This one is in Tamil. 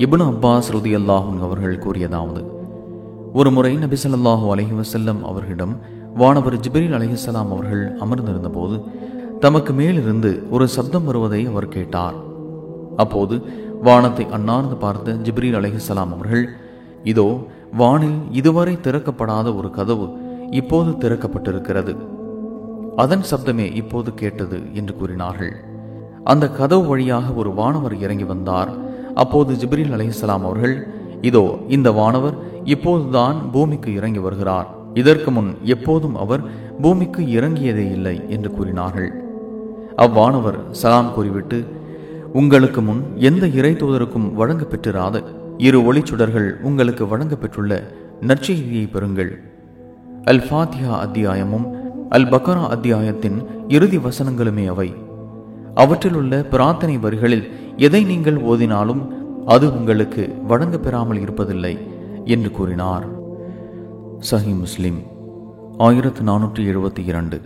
இப்னு அப்பாஸ் ரலியல்லாஹு அன்ஹு அவர்கள் கூறியதாவது, ஒரு முறை நபி ஸல்லல்லாஹு அலைஹி வஸல்லம் அவர்களிடம் வானவர் ஜிப்ரீல் அலைஹிஸ்ஸலாம் அவர்கள் அமர்ந்திருந்த போது தமக்கு மேலிருந்து ஒரு சப்தம் வருவதை அவர் கேட்டார். அப்போது வானத்தை அண்ணார்ந்து பார்த்த ஜிப்ரீல் அலைஹிஸ்ஸலாம் அவர்கள், இதோ வானில் இதுவரை திறக்கப்படாத ஒரு கதவு இப்போது திறக்கப்பட்டிருக்கிறது, அதன் சப்தமே இப்போது கேட்டது என்று கூறினார்கள். அந்த கதவு வழியாக ஒரு வானவர் இறங்கி வந்தார். அப்போது ஜிப்ரீல் அலைஹிஸ்ஸலாம் அவர்கள், இதோ இந்த வானவர் இப்போதுதான் பூமிக்கு இறங்கி வருகிறார், இதற்கு முன் எப்போதும் அவர் பூமிக்கு இறங்கியதே இல்லை என்று கூறினார்கள். அவ்வானவர் சலாம் கூறிவிட்டு, உங்களுக்கு முன் எந்த இறை தூதருக்கும் வழங்க பெற்றிராத இரு ஒளிச்சுடர்கள் உங்களுக்கு வழங்க பெற்றுள்ள நற்செய்தியை பெறுங்கள். அல் ஃபாத்திஹா அத்தியாயமும் அல் பக்ரா அத்தியாயத்தின் இறுதி வசனங்களுமே அவை. அவற்றில் உள்ள பிரார்த்தனை வரிகளில் எதை நீங்கள் ஓதினாலும் அது உங்களுக்கு வழங்க பெறாமல் இருப்பதில்லை என்று கூறினார். சஹீஹ் முஸ்லிம் 1472.